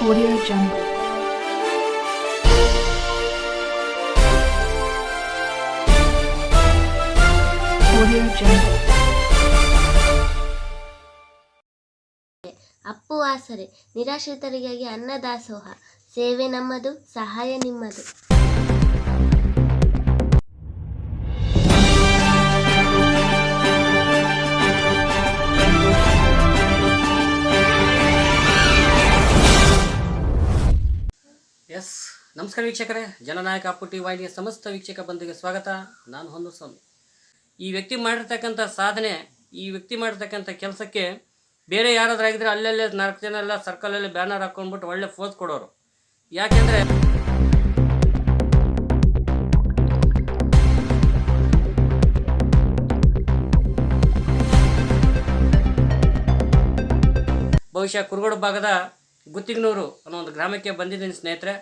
Audio Jungle. Audio Jungle. Appu ಆಸರೆ ನಿರಾಶ್ರಿತರಿಗಾಗಿ ಅನ್ನದಾಸೋಹ ಸೇವೆ ನಮ್ಮದು ಸಹಾಯ ನಿಮ್ಮದು. ಎಸ್ ನಮಸ್ಕಾರ ವೀಕ್ಷಕರೇ, ಜನನಾಯಕ ಅಪ್ಪು ಟಿ ವಾಹಿನಿಯ ಸಮಸ್ತ ವೀಕ್ಷಕ ಬಂಧುಗೆ ಸ್ವಾಗತ. ನಾನು ಹೊಂದಸ್ವಾಮಿ. ಈ ವ್ಯಕ್ತಿ ಮಾಡಿರ್ತಕ್ಕಂಥ ಸಾಧನೆ, ಈ ವ್ಯಕ್ತಿ ಮಾಡಿರ್ತಕ್ಕಂಥ ಕೆಲಸಕ್ಕೆ ಬೇರೆ ಯಾರಾದ್ರೂ ಆಗಿದ್ರೆ ಅಲ್ಲಲ್ಲೇ 4 ಜನ ಎಲ್ಲ ಸರ್ಕಲಲ್ಲಿ ಬ್ಯಾನರ್ ಹಾಕೊಂಡ್ಬಿಟ್ಟು ಒಳ್ಳೆ ಫೋಸ್ ಕೊಡೋರು. ಯಾಕೆಂದರೆ ಬಹುಶಃ ಕುರುಗೋಡು ಭಾಗದ ಗುತ್ತಿಗ್ನೂರು ಅನ್ನೋ ಒಂದು ಗ್ರಾಮಕ್ಕೆ ಬಂದಿದ್ದೀನಿ ಸ್ನೇಹಿತರೆ.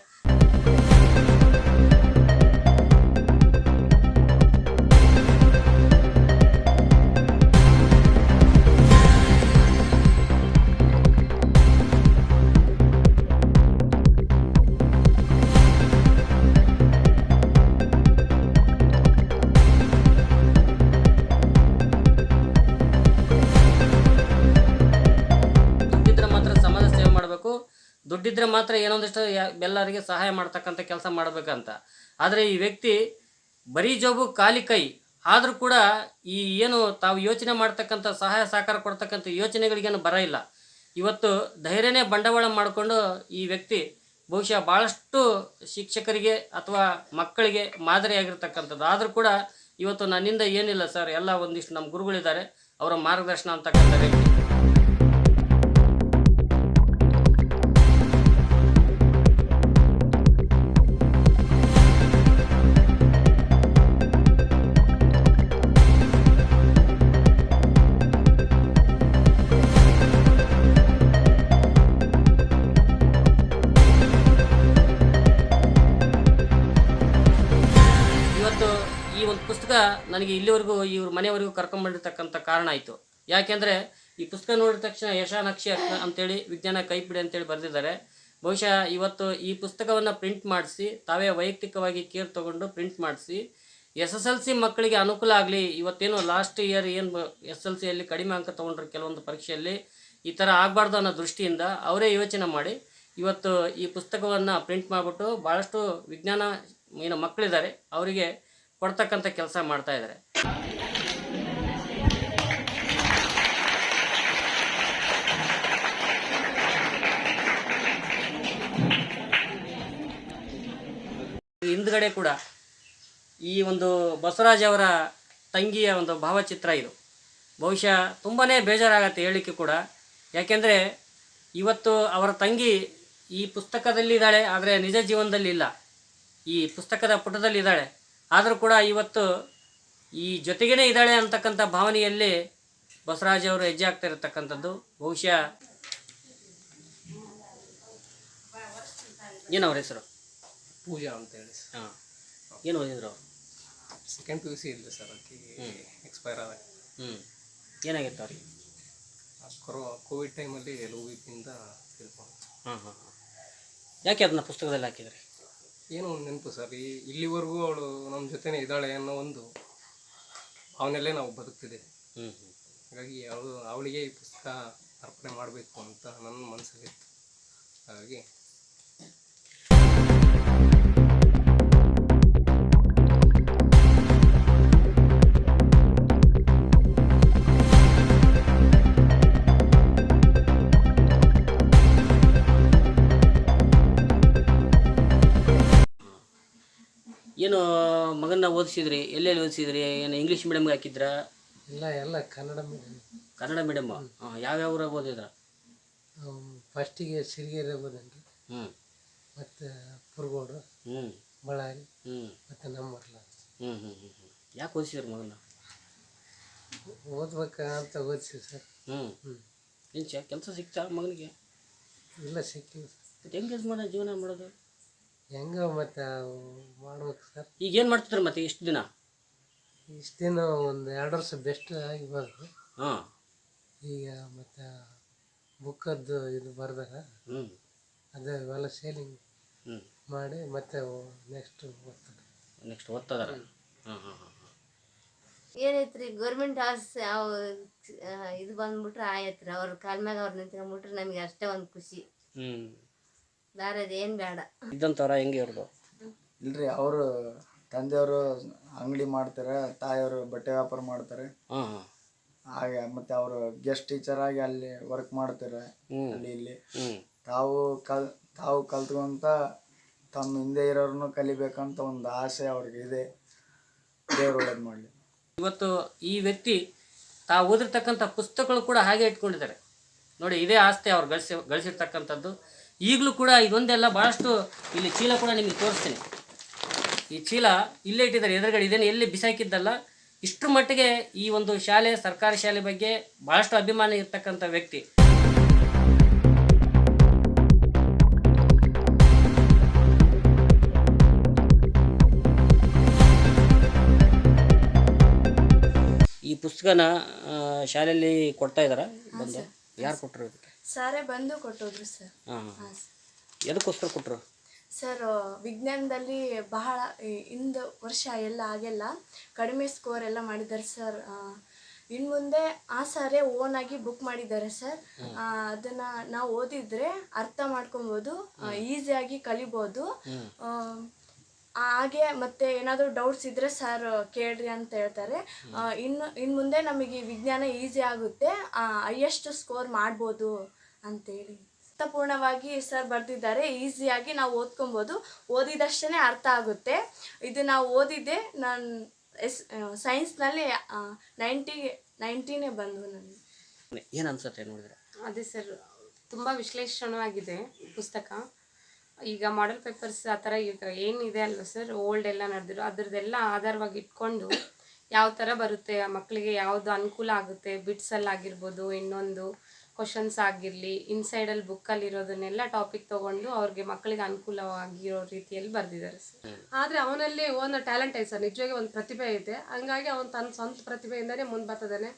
ದುಡ್ಡಿದ್ರೆ ಮಾತ್ರ ಏನೊಂದಿಷ್ಟು ಎಲ್ಲರಿಗೆ ಸಹಾಯ ಮಾಡ್ತಕ್ಕಂಥ ಕೆಲಸ ಮಾಡಬೇಕಂತ. ಆದರೆ ಈ ವ್ಯಕ್ತಿ ಬರೀ ಜೋಬು ಖಾಲಿ ಕೈ ಆದರೂ ಕೂಡ ಈ ಏನು ತಾವು ಯೋಚನೆ ಮಾಡ್ತಕ್ಕಂಥ ಸಹಾಯ ಸಹಕಾರ ಕೊಡ್ತಕ್ಕಂಥ ಯೋಚನೆಗಳಿಗೇನು ಬರ ಇಲ್ಲ. ಇವತ್ತು ಧೈರ್ಯನೇ ಬಂಡವಾಳ ಮಾಡಿಕೊಂಡು ಈ ವ್ಯಕ್ತಿ ಬಹುಶಃ ಭಾಳಷ್ಟು ಶಿಕ್ಷಕರಿಗೆ ಅಥವಾ ಮಕ್ಕಳಿಗೆ ಮಾದರಿಯಾಗಿರ್ತಕ್ಕಂಥದ್ದು. ಆದರೂ ಕೂಡ ಇವತ್ತು ನನ್ನಿಂದ ಏನಿಲ್ಲ ಸರ್, ಎಲ್ಲ ಒಂದಿಷ್ಟು ನಮ್ಮ ಗುರುಗಳಿದ್ದಾರೆ, ಅವರ ಮಾರ್ಗದರ್ಶನ ಅಂತಕ್ಕಂಥ ವ್ಯಕ್ತಿ. ಈ ಒಂದು ಪುಸ್ತಕ ನನಗೆ ಇಲ್ಲಿವರೆಗೂ ಇವ್ರ ಮನೆಯವರೆಗೂ ಕರ್ಕೊಂಡ್ಬಂದಿರ್ತಕ್ಕಂಥ ಕಾರಣ ಆಯಿತು. ಯಾಕೆಂದರೆ ಈ ಪುಸ್ತಕ ನೋಡಿದ ತಕ್ಷಣ ಯಶಾನಕ್ಷಿ ಅಂತೇಳಿ ವಿಜ್ಞಾನ ಕೈಪಿಡಿ ಅಂತೇಳಿ ಬರೆದಿದ್ದಾರೆ. ಬಹುಶಃ ಇವತ್ತು ಈ ಪುಸ್ತಕವನ್ನು ಪ್ರಿಂಟ್ ಮಾಡಿಸಿ ತಾವೇ ವೈಯಕ್ತಿಕವಾಗಿ ಕೇರ್ ತೊಗೊಂಡು ಪ್ರಿಂಟ್ ಮಾಡಿಸಿ SSLC ಮಕ್ಕಳಿಗೆ ಅನುಕೂಲ ಆಗಲಿ. ಇವತ್ತೇನು ಲಾಸ್ಟ್ ಇಯರ್ ಏನು SSLCಯಲ್ಲಿ ಕಡಿಮೆ ಅಂಕ ತೊಗೊಂಡ್ರೆ ಕೆಲವೊಂದು ಪರೀಕ್ಷೆಯಲ್ಲಿ ಈ ಥರ ಆಗಬಾರ್ದು ಅನ್ನೋ ದೃಷ್ಟಿಯಿಂದ ಅವರೇ ಯೋಚನೆ ಮಾಡಿ ಇವತ್ತು ಈ ಪುಸ್ತಕವನ್ನು ಪ್ರಿಂಟ್ ಮಾಡಿಬಿಟ್ಟು ಭಾಳಷ್ಟು ವಿಜ್ಞಾನ ಏನು ಮಕ್ಕಳಿದ್ದಾರೆ ಅವರಿಗೆ ಕೊಡ್ತಕ್ಕಂಥ ಕೆಲಸ ಮಾಡ್ತಾ ಇದ್ದಾರೆ. ಹಿಂದ್ಗಡೆ ಕೂಡ ಈ ಒಂದು ಬಸವರಾಜ್ ಅವರ ತಂಗಿಯ ಒಂದು ಭಾವಚಿತ್ರ ಇದು. ಬಹುಶಃ ತುಂಬಾ ಬೇಜಾರಾಗತ್ತೆ ಹೇಳಲಿಕ್ಕೆ ಕೂಡ. ಯಾಕೆಂದರೆ ಇವತ್ತು ಅವರ ತಂಗಿ ಈ ಪುಸ್ತಕದಲ್ಲಿದ್ದಾಳೆ, ಆದರೆ ನಿಜ ಜೀವನದಲ್ಲಿ ಇಲ್ಲ. ಈ ಪುಸ್ತಕದ ಪುಟದಲ್ಲಿದ್ದಾಳೆ, ಆದರೂ ಕೂಡ ಇವತ್ತು ಈ ಜೊತೆಗೇ ಇದ್ದಾಳೆ ಅಂತಕ್ಕಂಥ ಭಾವನೆಯಲ್ಲಿ ಬಸವರಾಜ್ ಅವರು ಹೆಜ್ಜೆ ಆಗ್ತಾ ಇರತಕ್ಕಂಥದ್ದು. ಬಹುಶಃ ಏನವ್ರ ಹೆಸರು? ಪೂಜಾ ಅಂತ ಹೇಳಿ. ಹಾಂ, ಏನು ಓದಿದ್ರು ಅವರು? ಸೆಕೆಂಡ್ PUC ಇಲ್ಲ ಸರ್, ಅದಕ್ಕೆ ಎಕ್ಸ್ಪೈರ್ ಆದ. ಏನಾಗಿತ್ತು ಅವ್ರಿಗೆ? ಕೋವಿಡ್ ಟೈಮಲ್ಲಿ LOVPಯಿಂದ ತಿಳ್ಕೊಂಡು. ಹಾಂ ಹಾಂ ಹಾಂ. ಯಾಕೆ ಅದನ್ನ ಪುಸ್ತಕದಲ್ಲಿ ಹಾಕಿದರೆ? ಏನೋ ಒಂದು ನೆನಪು ಸರ್, ಇಲ್ಲಿವರೆಗೂ ಅವಳು ನಮ್ಮ ಜೊತೆನೇ ಇದ್ದಾಳೆ ಅನ್ನೋ ಒಂದು ಅವನಲ್ಲೇ ನಾವು ಬದುಕ್ತಿದ್ದೇವೆ. ಹಾಗಾಗಿ ಅವಳಿಗೆ ಈ ಪುಸ್ತಕ ಅರ್ಪಣೆ ಮಾಡಬೇಕು ಅಂತ ನನ್ನ ಮನಸ್ಸಲ್ಲಿತ್ತು. ಹಾಗಾಗಿ ಏನು ಮಗನ್ನ ಓದಿಸಿದ್ರಿ? ಎಲ್ಲೆಲ್ಲಿ ಓದಿಸಿದ್ರಿ? ಏನು ಇಂಗ್ಲೀಷ್ ಮೀಡಿಯಮ್ಗೆ ಹಾಕಿದ್ರಾ? ಎಲ್ಲ ಕನ್ನಡ ಮೀಡಿಯಮ್. ಕನ್ನಡ ಮೀಡಿಯಮ್. ಹಾಂ, ಯಾವ್ಯಾವ ಊರಾಗ ಓದಿದ್ರ? ಫಸ್ಟಿಗೆ ಸಿರಿಗೆರೆ ಓದನ್ರಿ, ಮತ್ತು ಕುರುಗೋಡು, ಬಳ್ಳಾರಿ, ಮತ್ತು ನಮ್ಮರ್ಲ. ಯಾಕೆ ಓದಿಸಿದ್ರಿ ಮಗನ್ನ? ಓದ್ಬೇಕಂತ ಓದಿಸಿ ಸರ್. ಏನು ಕೆಲಸ ಸಿಗ್ತಾ ಮಗನಿಗೆ? ಇಲ್ಲ, ಸಿಕ್ಕಿಲ್ಲ ಸರ್. ಮತ್ತು ಹೆಂಗೆ ಜೀವನ ಮಾಡೋದು? ಹೆಂಗೆ ಮತ್ತು ಮಾಡ್ಬೇಕು ಸರ್. ಈಗ ಏನು ಮಾಡ್ತಿದ್ರಿ ಮತ್ತೆ ಇಷ್ಟು ದಿನ? ಇಷ್ಟು ದಿನ ಒಂದು 2 ವರ್ಷ ಬೆಸ್ಟ್ ಆಗಿ ಬಂದು ಈಗ ಮತ್ತು ಬುಕ್ಕದ್ದು ಇದು ಬರ್ದಾರ ಅದೇ ಇವೆಲ್ಲ ಸೇಲಿಂಗ್ ಹ್ಞೂ ಮಾಡಿ ಮತ್ತೆ ನೆಕ್ಸ್ಟ್ ಓದ್ತಾರೆ. ನೆಕ್ಸ್ಟ್ ಓದ್ತದಾರ. ಹಾಂ ಹಾಂ ಹಾಂ ಏನೈತ್ರಿ ಗೌರ್ಮೆಂಟ್ ಇದು ಬಂದ್ಬಿಟ್ರೆ ಆಯ್ತ್ರಿ, ಅವ್ರ ಕಾಲ ಮ್ಯಾಗ ಅವ್ರು ನಿಂತ್ಕೊಂಡ್ಬಿಟ್ರೆ ನಮಗೆ ಅಷ್ಟೇ ಒಂದು ಖುಷಿ, ಹ್ಞೂ ಬೇರೆದು ಏನು ಬೇಡ. ಇದ್ದಂಥವ್ರ ಹೆಂಗೆ ಇವ್ರದ್ದು? ಇಲ್ರಿ, ಅವರು ತಂದೆಯವರು ಅಂಗಡಿ ಮಾಡ್ತಾರೆ, ತಾಯಿಯವರು ಬಟ್ಟೆ ವ್ಯಾಪಾರ ಮಾಡ್ತಾರೆ. ಹಾಂ ಹಾಂ ಹಾಗೆ ಮತ್ತೆ ಅವರು ಗೆಸ್ಟ್ ಟೀಚರ್ ಆಗಿ ಅಲ್ಲಿ ವರ್ಕ್ ಮಾಡ್ತಾರೆ ಅಲ್ಲಿ ಇಲ್ಲಿ. ಹ್ಞೂ ತಾವು ಕಲ್ತ್ಕೊಂತ ತಮ್ಮ ಹಿಂದೆ ಇರೋರನ್ನು ಕಲಿಬೇಕಂತ ಒಂದು ಆಸೆ ಅವ್ರಿಗೆ ಇದೆ. ದೇವ್ರು ಒಳ್ಳೇದು ಮಾಡಲಿ. ಇವತ್ತು ಈ ವ್ಯಕ್ತಿ ತಾವು ಓದಿರ್ತಕ್ಕಂಥ ಪುಸ್ತಕಗಳು ಕೂಡ ಹಾಗೆ ಇಟ್ಕೊಂಡಿದ್ದಾರೆ ನೋಡಿ. ಇದೇ ಆಸ್ತಿ ಅವ್ರು ಗಳಿಸಿರ್ತಕ್ಕಂಥದ್ದು. ಈಗಲೂ ಕೂಡ ಇದೊಂದೆಲ್ಲ ಭಾಳಷ್ಟು ಇಲ್ಲಿ ಚೀಲ ಕೂಡ ನಿಮಗೆ ತೋರಿಸ್ತೀನಿ. ಈ ಚೀಲ ಇಲ್ಲೇ ಇಟ್ಟಿದ್ದಾರೆ ಎದುರುಗಡೆ, ಇದೇನು ಎಲ್ಲಿ ಬಿಸಾಕಿದ್ದಲ್ಲ. ಇಷ್ಟರ ಮಟ್ಟಿಗೆ ಈ ಒಂದು ಶಾಲೆ, ಸರ್ಕಾರಿ ಶಾಲೆ ಬಗ್ಗೆ ಭಾಳಷ್ಟು ಅಭಿಮಾನ ಇರ್ತಕ್ಕಂಥ ವ್ಯಕ್ತಿ. ಈ ಪುಸ್ತಕನ ಶಾಲೆಯಲ್ಲಿ ಕೊಡ್ತಾ ಇದ್ದಾರಾ? ಬಂದು ಯಾರು ಕೊಟ್ಟರು? ಸಾರೇ ಬಂದು ಕೊಟ್ಟೋದ್ರು ಸರ್. ಹಾಂ ಹಾಂ ಎದಕ್ಕೋಸ್ಕರ ಕೊಟ್ಟರು ಸರ್? ವಿಜ್ಞಾನದಲ್ಲಿ ಬಹಳ ಇಂದು ವರ್ಷ ಎಲ್ಲ ಆಗೆಲ್ಲ ಕಡಿಮೆ ಸ್ಕೋರ್ ಎಲ್ಲ ಮಾಡಿದ್ದಾರೆ ಸರ್. ಇನ್ನು ಮುಂದೆ ಆ ಸಾರೇ ಓನಾಗಿ ಬುಕ್ ಮಾಡಿದ್ದಾರೆ ಸರ್. ಅದನ್ನು ನಾವು ಓದಿದರೆ ಅರ್ಥ ಮಾಡ್ಕೊಬೋದು, ಈಸಿಯಾಗಿ ಕಲಿಬೋದು. ಹಾಗೆ ಮತ್ತೆ ಏನಾದರೂ ಡೌಟ್ಸ್ ಇದ್ದರೆ ಸರ್ ಕೇಳ್ರಿ ಅಂತ ಹೇಳ್ತಾರೆ. ಇನ್ನು ಮುಂದೆ ನಮಗೆ ವಿಜ್ಞಾನ ಈಸಿ ಆಗುತ್ತೆ, ಹೈಯೆಸ್ಟ್ ಸ್ಕೋರ್ ಮಾಡ್ಬೋದು ಅಂತೇಳಿ ಅರ್ಥಪೂರ್ಣವಾಗಿ ಸರ್ ಬರೆದಿದ್ದಾರೆ. ಈಸಿಯಾಗಿ ನಾವು ಓದ್ಕೊಬೋದು, ಓದಿದಷ್ಟೇ ಅರ್ಥ ಆಗುತ್ತೆ. ಇದು ನಾವು ಓದಿದ್ದೆ ನಾನು ಸೈನ್ಸ್ನಲ್ಲಿ 90 ಬಂದು ನನಗೆ. ಏನು ಅನ್ಸುತ್ತೆ ನೋಡಿದ್ರೆ? ಅದೇ ಸರ್, ತುಂಬ ವಿಶ್ಲೇಷಣವಾಗಿದೆ ಪುಸ್ತಕ. ಈಗ ಮಾಡೆಲ್ ಪೇಪರ್ಸ್ ಆ ಥರ ಈಗ ಏನಿದೆ ಅಲ್ವ ಸರ್, ಓಲ್ಡ್ ಎಲ್ಲ ನಡೆದಿರೋ ಅದರದ್ದೆಲ್ಲ ಆಧಾರವಾಗಿ ಇಟ್ಕೊಂಡು ಯಾವ ಥರ ಬರುತ್ತೆ ಮಕ್ಕಳಿಗೆ, ಯಾವುದು ಅನುಕೂಲ ಆಗುತ್ತೆ, ಬಿಟ್ಸಲ್ಲಾಗಿರ್ಬೋದು, ಇನ್ನೊಂದು ಕ್ವಶನ್ಸ್ ಆಗಿರಲಿ, ಇನ್ಸೈಡಲ್ಲಿ ಬುಕ್ಕಲ್ಲಿರೋದನ್ನೆಲ್ಲ ಟಾಪಿಕ್ ತೊಗೊಂಡು ಅವ್ರಿಗೆ ಮಕ್ಕಳಿಗೆ ಅನುಕೂಲವಾಗಿರೋ ರೀತಿಯಲ್ಲಿ ಬರೆದಿದ್ದಾರೆ ಸರ್. ಆದರೆ ಅವನಲ್ಲಿ ಒಂದು ಟ್ಯಾಲೆಂಟ್ ಐತೆ ಸರ್, ನಿಜವಾಗಿ ಒಂದು ಪ್ರತಿಭೆ ಐತೆ. ಹಂಗಾಗಿ ಅವನು ತನ್ನ ಸ್ವಂತ ಪ್ರತಿಭೆಯಿಂದನೇ ಮುಂದೆ ಬರ್ತಿದ್ದಾನೆ.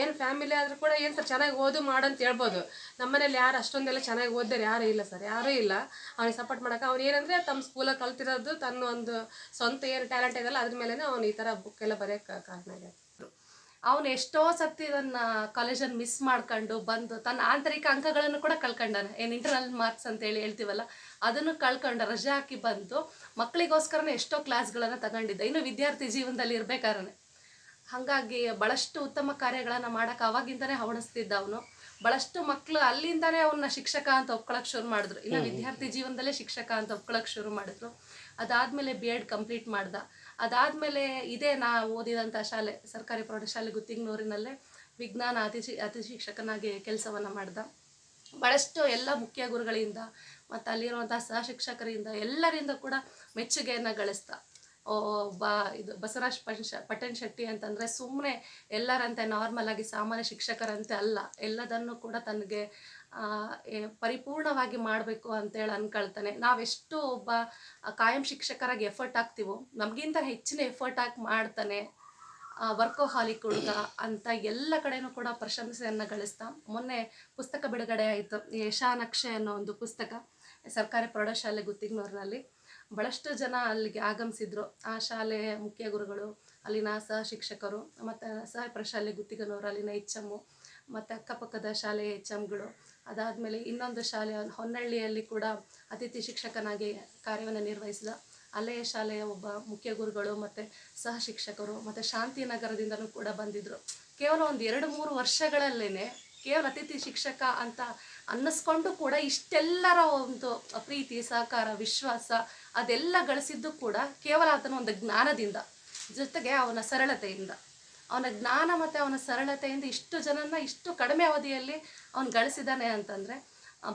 ಏನು ಫ್ಯಾಮಿಲಿ ಆದರೂ ಕೂಡ ಏನು ಸರ್ ಚೆನ್ನಾಗಿ ಓದು ಮಾಡಂತ ಹೇಳ್ಬೋದು. ನಮ್ಮನೇಲಿ ಯಾರು ಅಷ್ಟೊಂದೆಲ್ಲ ಚೆನ್ನಾಗಿ ಓದಿದ್ರೆ ಯಾರೂ ಇಲ್ಲ ಸರ್, ಯಾರೂ ಇಲ್ಲ ಅವ್ನಿಗೆ ಸಪೋರ್ಟ್ ಮಾಡೋಕೆ. ಅವ್ನು ಏನಂದರೆ ತಮ್ಮ ಸ್ಕೂಲಲ್ಲಿ ಕಲ್ತಿರೋದು ತನ್ನ ಒಂದು ಸ್ವಂತ ಏನು ಟ್ಯಾಲೆಂಟ್ ಇದೆಯಲ್ಲ ಅದ್ರ ಮೇಲೆ ಅವ್ನು ಈ ಥರ ಬುಕ್ ಎಲ್ಲ ಬರೆಯೋಕ್ಕೆ ಕಾರಣ ಇದೆ. ಅವನು ಎಷ್ಟೋ ಸತಿ ನನ್ನ ಕಾಲೇಜನ್ನು ಮಿಸ್ ಮಾಡ್ಕೊಂಡು ಬಂದು ತನ್ನ ಆಂತರಿಕ ಅಂಕಗಳನ್ನು ಕೂಡ ಕಳ್ಕೊಂಡಾನೆ. ಏನು ಇಂಟರ್ನಲ್ ಮಾರ್ಕ್ಸ್ ಅಂತೇಳಿ ಹೇಳ್ತೀವಲ್ಲ, ಅದನ್ನು ಕಳ್ಕೊಂಡು ರಜೆ ಹಾಕಿ ಬಂದು ಮಕ್ಕಳಿಗೋಸ್ಕರನೇ ಎಷ್ಟೋ ಕ್ಲಾಸ್ಗಳನ್ನು ತಗೊಂಡಿದ್ದೆ, ಇನ್ನು ವಿದ್ಯಾರ್ಥಿ ಜೀವನದಲ್ಲಿ ಇರಬೇಕಾದ್ರೆ. ಹಾಗಾಗಿ ಭಾಳಷ್ಟು ಉತ್ತಮ ಕಾರ್ಯಗಳನ್ನು ಮಾಡೋಕೆ ಅವಾಗಿಂದನೇ ಹವಣಿಸ್ತಿದ್ದ ಅವನು. ಭಾಳಷ್ಟು ಮಕ್ಕಳು ಅಲ್ಲಿಂದನೇ ಅವನ್ನ ಶಿಕ್ಷಕ ಅಂತ ಒಪ್ಕೊಳ್ಳೋಕೆ ಶುರು ಮಾಡಿದ್ರು, ಇನ್ನು ವಿದ್ಯಾರ್ಥಿ ಜೀವನದಲ್ಲೇ ಶಿಕ್ಷಕ ಅಂತ ಒಪ್ಕೊಳ್ಳೋಕೆ ಶುರು ಮಾಡಿದ್ರು. ಅದಾದಮೇಲೆ BEd ಕಂಪ್ಲೀಟ್ ಮಾಡ್ದ. ಅದಾದಮೇಲೆ ಇದೇ ನಾ ಓದಿದಂಥ ಶಾಲೆ, ಸರ್ಕಾರಿ ಪ್ರೌಢಶಾಲೆ ಗುತ್ತಿಗ್ನೂರಿನಲ್ಲೇ ವಿಜ್ಞಾನ ಅತಿ ಶಿಕ್ಷಕನಾಗಿ ಕೆಲಸವನ್ನು ಮಾಡ್ದ. ಭಾಳಷ್ಟು ಎಲ್ಲ ಮುಖ್ಯ ಗುರುಗಳಿಂದ ಮತ್ತು ಅಲ್ಲಿರುವಂಥ ಸಹ ಶಿಕ್ಷಕರಿಂದ ಎಲ್ಲರಿಂದ ಕೂಡ ಮೆಚ್ಚುಗೆಯನ್ನು ಗಳಿಸ್ದ. ಬಸವರಾಜ್ ಪಟ್ಟಣ ಶೆಟ್ಟಿ ಅಂತಂದರೆ ಸುಮ್ಮನೆ ಎಲ್ಲರಂತೆ ನಾರ್ಮಲ್ ಆಗಿ ಸಾಮಾನ್ಯ ಶಿಕ್ಷಕರಂತೆ ಅಲ್ಲ, ಎಲ್ಲದನ್ನು ಕೂಡ ತನಗೆ ಪರಿಪೂರ್ಣವಾಗಿ ಮಾಡಬೇಕು ಅಂತೇಳಿ ಅನ್ಕೊಳ್ತಾನೆ. ನಾವೆಷ್ಟು ಒಬ್ಬ ಕಾಯಂ ಶಿಕ್ಷಕರಾಗಿ ಎಫರ್ಟ್ ಹಾಕ್ತೀವೋ ನಮಗಿಂತ ಹೆಚ್ಚಿನ ಎಫರ್ಟ್ ಹಾಕಿ ಮಾಡ್ತಾನೆ. ವರ್ಕೋಹಾಲಿಕ್ ಹುಡುಗ ಅಂತ ಎಲ್ಲ ಕಡೆನೂ ಕೂಡ ಪ್ರಶಂಸೆಯನ್ನು ಗಳಿಸ್ತಾ. ಮೊನ್ನೆ ಪುಸ್ತಕ ಬಿಡುಗಡೆ ಆಯಿತು, ಯಶಾನಕ್ಷೆ ಅನ್ನೋ ಒಂದು ಪುಸ್ತಕ ಸರ್ಕಾರಿ ಪ್ರೌಢಶಾಲೆ ಗುತ್ತಿಗ್ನೂರಿನಲ್ಲಿ. ಭಾಳಷ್ಟು ಜನ ಅಲ್ಲಿಗೆ ಆಗಮಿಸಿದ್ರು. ಆ ಶಾಲೆಯ ಮುಖ್ಯ ಗುರುಗಳು, ಅಲ್ಲಿನ ಸಹ ಶಿಕ್ಷಕರು, ಮತ್ತು ಸಹ ಪ್ರಶಾಲೆ ಗುತ್ತಿಗನವರು, ಅಲ್ಲಿನ HM ಮತ್ತು ಅಕ್ಕಪಕ್ಕದ ಶಾಲೆಯ HMಗಳು. ಅದಾದಮೇಲೆ ಇನ್ನೊಂದು ಶಾಲೆ ಹೊನ್ನಳ್ಳಿಯಲ್ಲಿ ಕೂಡ ಅತಿಥಿ ಶಿಕ್ಷಕನಾಗಿ ಕಾರ್ಯವನ್ನು ನಿರ್ವಹಿಸಿದ ಅಲೆಯ ಶಾಲೆಯ ಒಬ್ಬ ಮುಖ್ಯ ಗುರುಗಳು ಮತ್ತು ಸಹ ಶಿಕ್ಷಕರು ಮತ್ತು ಶಾಂತಿನಗರದಿಂದನೂ ಕೂಡ ಬಂದಿದ್ದರು. ಕೇವಲ ಒಂದು 2-3 ವರ್ಷಗಳಲ್ಲೇ ಕೇವಲ ಅತಿಥಿ ಶಿಕ್ಷಕ ಅಂತ ಅನ್ನಿಸ್ಕೊಂಡು ಕೂಡ ಇಷ್ಟೆಲ್ಲರ ಒಂದು ಪ್ರೀತಿ, ಸಹಕಾರ, ವಿಶ್ವಾಸ ಅದೆಲ್ಲ ಗಳಿಸಿದ್ದು ಕೂಡ ಕೇವಲ ಆತನ ಒಂದು ಜ್ಞಾನದಿಂದ, ಜೊತೆಗೆ ಅವನ ಸರಳತೆಯಿಂದ. ಅವನ ಜ್ಞಾನ ಮತ್ತು ಅವನ ಸರಳತೆಯಿಂದ ಇಷ್ಟು ಜನನ ಇಷ್ಟು ಕಡಿಮೆ ಅವಧಿಯಲ್ಲಿ ಅವನು ಗಳಿಸಿದ್ದಾನೆ ಅಂತಂದರೆ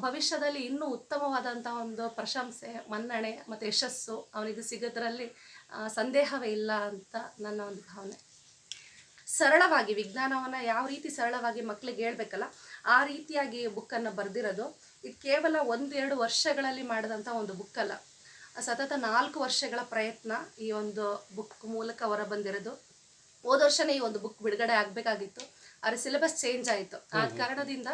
ಭವಿಷ್ಯದಲ್ಲಿ ಇನ್ನೂ ಉತ್ತಮವಾದಂಥ ಒಂದು ಪ್ರಶಂಸೆ, ಮನ್ನಣೆ ಮತ್ತು ಯಶಸ್ಸು ಅವನಿಗೆ ಸಿಗೋದ್ರಲ್ಲಿ ಸಂದೇಹವೇ ಇಲ್ಲ ಅಂತ ನನ್ನ ಒಂದು ಭಾವನೆ. ಸರಳವಾಗಿ ವಿಜ್ಞಾನವನ್ನು ಯಾವ ರೀತಿ ಸರಳವಾಗಿ ಮಕ್ಕಳಿಗೆ ಹೇಳ್ಬೇಕಲ್ಲ ಆ ರೀತಿಯಾಗಿ ಬುಕ್ಕನ್ನು ಬರೆದಿರೋದು. ಇದು ಕೇವಲ 1-2 ವರ್ಷಗಳಲ್ಲಿ ಮಾಡಿದಂಥ ಒಂದು ಬುಕ್ಕಲ್ಲ, ಸತತ 4 ವರ್ಷಗಳ ಪ್ರಯತ್ನ ಈ ಒಂದು ಬುಕ್ ಮೂಲಕ ಹೊರ ಬಂದಿರೋದು. ಹೋದ ವರ್ಷನೇ ಈ ಒಂದು ಬುಕ್ ಬಿಡುಗಡೆ ಆಗಬೇಕಾಗಿತ್ತು, ಅವ್ರ ಸಿಲೆಬಸ್ ಚೇಂಜ್ ಆಯಿತು. ಆದ ಕಾರಣದಿಂದ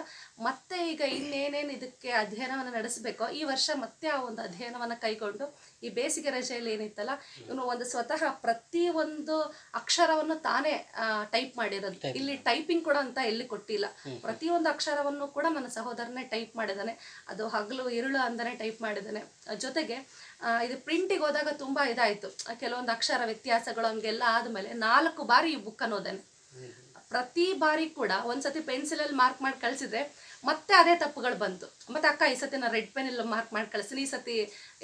ಮತ್ತೆ ಈಗ ಇನ್ನೇನೇನು ಇದಕ್ಕೆ ಅಧ್ಯಯನವನ್ನು ನಡೆಸಬೇಕೋ ಈ ವರ್ಷ ಮತ್ತೆ ಆ ಒಂದು ಅಧ್ಯಯನವನ್ನು ಕೈಗೊಂಡು ಈ ಬೇಸಿಗೆ ರಜೆಯಲ್ಲಿ ಏನಿತ್ತಲ್ಲ ಇವನು ಒಂದು ಸ್ವತಃ ಪ್ರತಿಯೊಂದು ಅಕ್ಷರವನ್ನು ತಾನೇ ಟೈಪ್ ಮಾಡಿರೋದು. ಇಲ್ಲಿ ಟೈಪಿಂಗ್ ಕೂಡ ಅಂತ ಎಲ್ಲಿ ಕೊಟ್ಟಿಲ್ಲ, ಪ್ರತಿಯೊಂದು ಅಕ್ಷರವನ್ನು ಕೂಡ ನನ್ನ ಸಹೋದರನೇ ಟೈಪ್ ಮಾಡಿದ್ದಾನೆ. ಅದು ಹಗಲು ಇರುಳು ಅಂತಾನೆ ಟೈಪ್ ಮಾಡಿದ್ದಾನೆ. ಜೊತೆಗೆ ಇದು ಪ್ರಿಂಟಿಗೆ ಹೋದಾಗ ತುಂಬ ಇದಾಯಿತು, ಕೆಲವೊಂದು ಅಕ್ಷರ ವ್ಯತ್ಯಾಸಗಳು ಹಂಗೆಲ್ಲ ಆದಮೇಲೆ 4 ಬಾರಿ ಈ ಬುಕ್ಕನ್ನು ಓದಾನೆ. ಪ್ರತಿ ಬಾರಿ ಕೂಡ ಒಂದ್ಸತಿ ಪೆನ್ಸಿಲಲ್ಲಿ ಮಾರ್ಕ್ ಮಾಡಿ ಕಳಿಸಿದ್ರೆ ಮತ್ತೆ ಅದೇ ತಪ್ಪುಗಳು ಬಂತು. ಮತ್ತೆ ಅಕ್ಕ ಈ ಸತಿ ನಾನು ರೆಡ್ ಪೆನ್ನಲ್ಲಿ ಮಾರ್ಕ್ ಮಾಡಿ ಕಳಿಸ್ತೀನಿ, ಈ ಸತಿ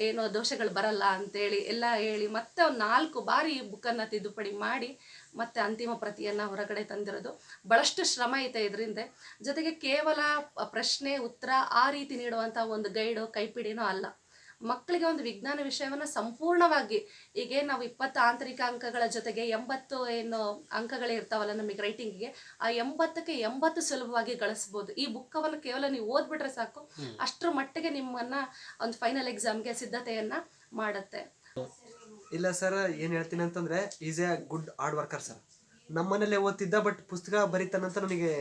ಏನೋ ದೋಷಗಳು ಬರಲ್ಲ ಅಂತೇಳಿ ಎಲ್ಲ ಹೇಳಿ ಮತ್ತೆ ಒಂದು 4 ಬಾರಿ ಈ ಬುಕ್ಕನ್ನು ತಿದ್ದುಪಡಿ ಮಾಡಿ ಮತ್ತೆ ಅಂತಿಮ ಪ್ರತಿಯನ್ನು ಹೊರಗಡೆ ತಂದಿರೋದು. ಭಾಳಷ್ಟು ಶ್ರಮ ಐತೆ ಇದರಿಂದ. ಜೊತೆಗೆ ಕೇವಲ ಪ್ರಶ್ನೆ ಉತ್ತರ ಆ ರೀತಿ ನೀಡುವಂಥ ಒಂದು ಗೈಡು ಕೈಪಿಡಿನೋ ಅಲ್ಲ, ಮಕ್ಕಳಿಗೆ ಒಂದು ವಿಜ್ಞಾನ ವಿಷಯವನ್ನು ಸಂಪೂರ್ಣವಾಗಿ ಈಗ ನಾವು 20 ಆಂತರಿಕ ಅಂಕಗಳ ಜೊತೆಗೆ 80 ಏನು ಅಂಕಗಳೇ ಇರ್ತಾವಲ್ಲ ನಮಗೆ ರೈಟಿಂಗಿಗೆ, ಆ 80ಕ್ಕೆ 80 ಸುಲಭವಾಗಿ ಗಳಿಸ್ಬೋದು. ಈ ಬುಕ್ಕವನ್ನು ಕೇವಲ ನೀವು ಓದ್ಬಿಟ್ರೆ ಸಾಕು, ಅಷ್ಟರ ಮಟ್ಟಿಗೆ ನಿಮ್ಮನ್ನು ಒಂದು ಫೈನಲ್ ಎಕ್ಸಾಮ್ಗೆ ಸಿದ್ಧತೆಯನ್ನು ಮಾಡುತ್ತೆ. ಇಲ್ಲ ಸರ್, ಏನು ಹೇಳ್ತೀನಿ ಅಂತಂದರೆ is A good hard worker sir. ನಮ್ಮ ಮನೇಲೆ ಓದ್ತಿದ್ದ, ಬಟ್ ಪುಸ್ತಕ ಬರೀತಾನಂತ ನನಗೆ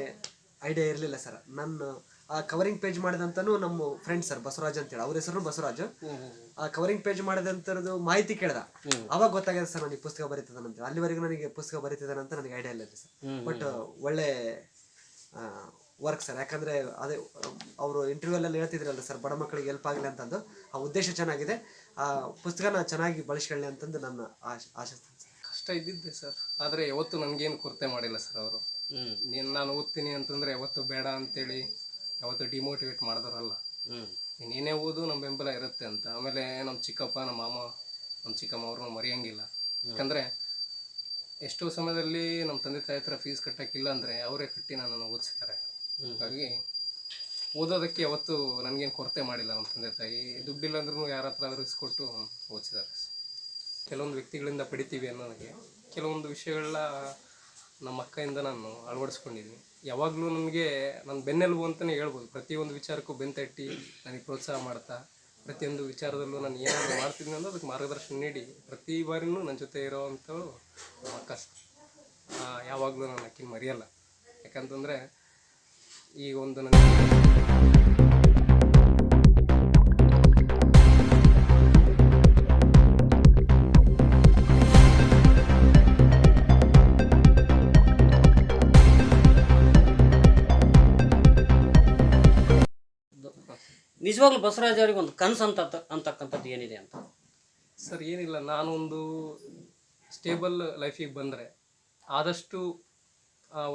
ಐಡಿಯಾ ಇರಲಿಲ್ಲ ಸರ್. ನಾನು ಆ ಕವರಿಂಗ್ ಪೇಜ್ ಮಾಡಿದಂತನೂ ನಮ್ಮ ಫ್ರೆಂಡ್ ಸರ್ ಬಸವರಾಜ್ ಅಂತೇಳಿ, ಅವ್ರ ಹೆಸರು ಬಸವರಾಜ್. ಆ ಕವರಿಂಗ್ ಪೇಜ್ ಮಾಡಿದಂಥದ್ದು ಮಾಹಿತಿ ಕೇಳ್ದ, ಅವಾಗ ಗೊತ್ತಾಗಿದೆ ಸರ್ ನನಗೆ ಪುಸ್ತಕ ಬರೀತಿದ್ದಾನಂತ. ಅಲ್ಲಿವರೆಗೂ ನನಗೆ ಪುಸ್ತಕ ಬರೀತಿದ್ದಾನಂತ ನನಗೆ ಐಡಿಯಾ ಇಲ್ಲ ಸರ್. ಬಟ್ ಒಳ್ಳೆ ವರ್ಕ್ ಸರ್. ಯಾಕಂದರೆ ಅದೇ ಅವರು ಇಂಟರ್ವ್ಯೂಲೆಲ್ಲ ಹೇಳ್ತಿದ್ರಲ್ಲ ಸರ್, ಬಡ ಮಕ್ಕಳಿಗೆ ಹೆಲ್ಪ್ ಆಗಲಿ ಅಂತಂದು. ಆ ಉದ್ದೇಶ ಚೆನ್ನಾಗಿದೆ, ಆ ಪುಸ್ತಕನ ಚೆನ್ನಾಗಿ ಬಳಸ್ಕೊಳ್ಳಿ ಅಂತಂದು ನನ್ನ ಆಶಿಸ್ತೀನಿ ಸರ್. ಕಷ್ಟ ಇದ್ದಿದ್ದೆ ಸರ್, ಆದರೆ ಯಾವತ್ತೂ ನನಗೇನು ಕೊರತೆ ಮಾಡಿಲ್ಲ ಸರ್ ಅವರು. ನಾನು ಓದ್ತೀನಿ ಅಂತಂದರೆ ಯಾವತ್ತು ಬೇಡ ಅಂತೇಳಿ ಯಾವತ್ತು ಡಿಮೋಟಿವೇಟ್ ಮಾಡಿದವರಲ್ಲ. ನೀನೇ ಓದು, ನಮ್ಮ ಬೆಂಬಲ ಇರುತ್ತೆ ಅಂತ. ಆಮೇಲೆ ನಮ್ಮ ಚಿಕ್ಕಪ್ಪ, ನಮ್ಮ ಮಾಮ, ನಮ್ಮ ಚಿಕ್ಕಮ್ಮ ಅವ್ರನ್ನ ಮರೆಯೋಂಗಿಲ್ಲ. ಯಾಕಂದರೆ ಎಷ್ಟೋ ಸಮಯದಲ್ಲಿ ನಮ್ಮ ತಂದೆ ತಾಯಿ ಹತ್ರ ಫೀಸ್ ಕಟ್ಟೋಕ್ಕಿಲ್ಲ ಅಂದರೆ ಅವರೇ ಕಟ್ಟಿ ನನ್ನನ್ನು ಓದಿಸ್ತಾರೆ. ಹಾಗಾಗಿ ಓದೋದಕ್ಕೆ ಯಾವತ್ತೂ ನನಗೇನು ಕೊರತೆ ಮಾಡಿಲ್ಲ ನಮ್ಮ ತಂದೆ ತಾಯಿ. ದುಡ್ಡಿಲ್ಲ ಅಂದ್ರೂ ಯಾರ ಹತ್ರ ಆದರೂ ಇಸ್ಕೊಟ್ಟು ಓದಿಸಿದ್ದಾರೆ. ಕೆಲವೊಂದು ವ್ಯಕ್ತಿಗಳಿಂದ ಪಡಿತೀವಿ ಅನ್ನೋದಕ್ಕೆ ಕೆಲವೊಂದು ವಿಷಯಗಳನ್ನ ನಮ್ಮ ಅಕ್ಕಯಿಂದ ನಾನು ಅಳವಡಿಸ್ಕೊಂಡಿದ್ದೀನಿ. ಯಾವಾಗಲೂ ನನಗೆ ನನ್ನ ಬೆನ್ನೆಲುಬು ಅಂತಲೇ ಹೇಳ್ಬೋದು. ಪ್ರತಿಯೊಂದು ವಿಚಾರಕ್ಕೂ ಬೆಂತಟ್ಟಿ ನನಗೆ ಪ್ರೋತ್ಸಾಹ ಮಾಡ್ತಾ, ಪ್ರತಿಯೊಂದು ವಿಚಾರದಲ್ಲೂ ನಾನು ಏನಾದರೂ ಮಾಡ್ತಿದ್ದೀನಿ ಅಂದ್ರೆ ಅದಕ್ಕೆ ಮಾರ್ಗದರ್ಶನ ನೀಡಿ ಪ್ರತಿ ಬಾರಿನೂ ನನ್ನ ಜೊತೆ ಇರೋವಂಥವ್ರು ನಮ್ಮ ಅಕ್ಕ. ಯಾವಾಗಲೂ ನಾನು ಅಕ್ಕಿನ ಮರೆಯಲ್ಲ. ಯಾಕಂತಂದರೆ ಈಗ ಒಂದು ನಿಜವಾಗ್ಲೂ ಬಸವರಾಜ್ ಅವ್ರಿಗೆ ಒಂದು ಕನಸು ಅಂತಕ್ಕಂಥದ್ದು ಏನಿದೆ ಅಂತ ಸರ್? ಏನಿಲ್ಲ, ನಾನೊಂದು ಸ್ಟೇಬಲ್ ಲೈಫಿಗೆ ಬಂದರೆ ಆದಷ್ಟು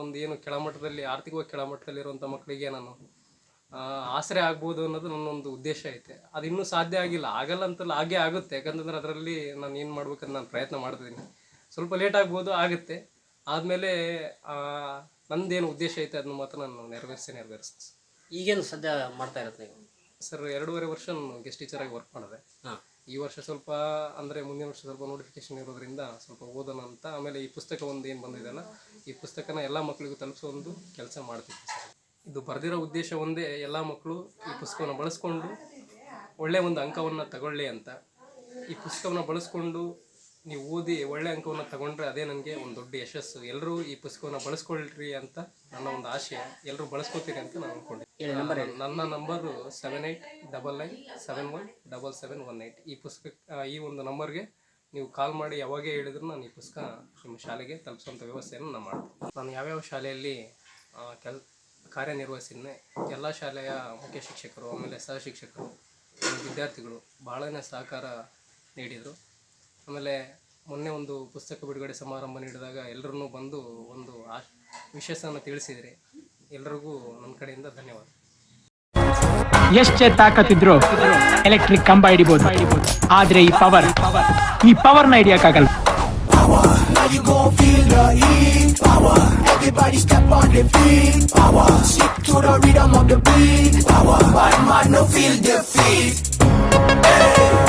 ಒಂದು ಏನು ಕೆಳಮಟ್ಟದಲ್ಲಿ ಆರ್ಥಿಕವಾಗಿ ಕೆಳಮಟ್ಟದಲ್ಲಿರುವಂಥ ಮಕ್ಕಳಿಗೆ ನಾನು ಆಸರೆ ಆಗ್ಬೋದು ಅನ್ನೋದು ನನ್ನೊಂದು ಉದ್ದೇಶ ಐತೆ. ಅದು ಇನ್ನೂ ಸಾಧ್ಯ ಆಗಿಲ್ಲ, ಆಗಲ್ಲ ಅಂತಲ್ಲ, ಹಾಗೇ ಆಗುತ್ತೆ. ಯಾಕಂತಂದ್ರೆ ಅದರಲ್ಲಿ ನಾನು ಏನು ಮಾಡ್ಬೇಕಂತ ನಾನು ಪ್ರಯತ್ನ ಮಾಡ್ತಿದ್ದೀನಿ. ಸ್ವಲ್ಪ ಲೇಟ್ ಆಗ್ಬೋದು, ಆಗುತ್ತೆ. ಆದಮೇಲೆ ನಂದೇನು ಉದ್ದೇಶ ಐತೆ ಅದನ್ನು ಮಾತ್ರ ನಾನು ನೆರವೇರಿಸ್ತೀನಿ. ಈಗೇನು ಸದ್ಯ ಮಾಡ್ತಾ ಇರುತ್ತೆ ನೀವು? ಸರ್ 2.5 ವರ್ಷ ನಾನು ಗೆಸ್ಟ್ ಟೀಚರಾಗಿ ವರ್ಕ್ ಮಾಡಿದೆ. ಈ ವರ್ಷ ಸ್ವಲ್ಪ ಅಂದರೆ ಮುಂದಿನ ವರ್ಷ ಸ್ವಲ್ಪ ನೋಟಿಫಿಕೇಶನ್ ಇರೋದ್ರಿಂದ ಸ್ವಲ್ಪ ಓದೋಣ ಅಂತ. ಆಮೇಲೆ ಈ ಪುಸ್ತಕ ಒಂದು ಏನು ಬಂದಿದೆಯಲ್ಲ, ಈ ಪುಸ್ತಕನ ಎಲ್ಲ ಮಕ್ಕಳಿಗೂ ತಲುಪಿಸೋ ಒಂದು ಕೆಲಸ ಮಾಡ್ತಿದ್ದೆ ಸರ್. ಇದು ಬರೆದಿರೋ ಉದ್ದೇಶ ಒಂದೇ, ಎಲ್ಲ ಮಕ್ಕಳು ಈ ಪುಸ್ತಕವನ್ನು ಬಳಸ್ಕೊಂಡು ಒಳ್ಳೆಯ ಒಂದು ಅಂಕವನ್ನು ತಗೊಳ್ಳಿ ಅಂತ. ಈ ಪುಸ್ತಕವನ್ನು ಬಳಸ್ಕೊಂಡು ನೀವು ಓದಿ ಒಳ್ಳೆ ಅಂಕವನ್ನು ತಗೊಂಡ್ರೆ ಅದೇ ನನಗೆ ಒಂದು ದೊಡ್ಡ ಯಶಸ್ಸು. ಎಲ್ಲರೂ ಈ ಪುಸ್ತಕವನ್ನು ಬಳಸ್ಕೊಳ್ರಿ ಅಂತ ನನ್ನ ಒಂದು ಆಶಯ. ಎಲ್ಲರೂ ಬಳಸ್ಕೊತೀರಿ ಅಂತ ನಾನು ಅಂದ್ಕೊಂಡೆ. ನನ್ನ ನಂಬರು 7899717718. ಈ ಪುಸ್ತಕ ಈ ಒಂದು ನಂಬರ್ಗೆ ನೀವು ಕಾಲ್ ಮಾಡಿ ಯಾವಾಗೇ ಹೇಳಿದ್ರು ನಾನು ಈ ಪುಸ್ತಕ ನಿಮ್ಮ ಶಾಲೆಗೆ ತಲುಪಿಸುವಂಥ ವ್ಯವಸ್ಥೆಯನ್ನು ನಾನು ಮಾಡ್ತೀನಿ. ನಾನು ಯಾವ್ಯಾವ ಶಾಲೆಯಲ್ಲಿ ಕಾರ್ಯನಿರ್ವಹಿಸಿದ್ದೆ, ಎಲ್ಲ ಶಾಲೆಯ ಮುಖ್ಯ ಶಿಕ್ಷಕರು, ಆಮೇಲೆ ಸಹ ಶಿಕ್ಷಕರು, ವಿದ್ಯಾರ್ಥಿಗಳು ಭಾಳನೇ ಸಹಕಾರ ನೀಡಿದರು. ಆಮೇಲೆ ಮೊನ್ನೆ ಒಂದು ಪುಸ್ತಕ ಬಿಡುಗಡೆ ಸಮಾರಂಭ ನೀಡಿದಾಗ ಎಲ್ಲರೂ ಬಂದು ಒಂದು ವಿಶೇಷವನ್ನು ತಿಳಿಸಿದರೆ ಎಲ್ಲರಿಗೂ ನನ್ನ ಕಡೆಯಿಂದ ಧನ್ಯವಾದ. ಎಷ್ಟೇ ತಾಕತ್ತಿದ್ರು ಎಲೆಕ್ಟ್ರಿಕ್ ಕಂಬ ಹಿಡಿಬಹುದು, ಆದ್ರೆ ಈ ಪವರ್ನ ಹಿಡಿಯಕ್ಕಾಗಲ್ಲ. Everybody step on the beat, power, stick to the rhythm of the beat, power, bad man no feel defeat. Hey.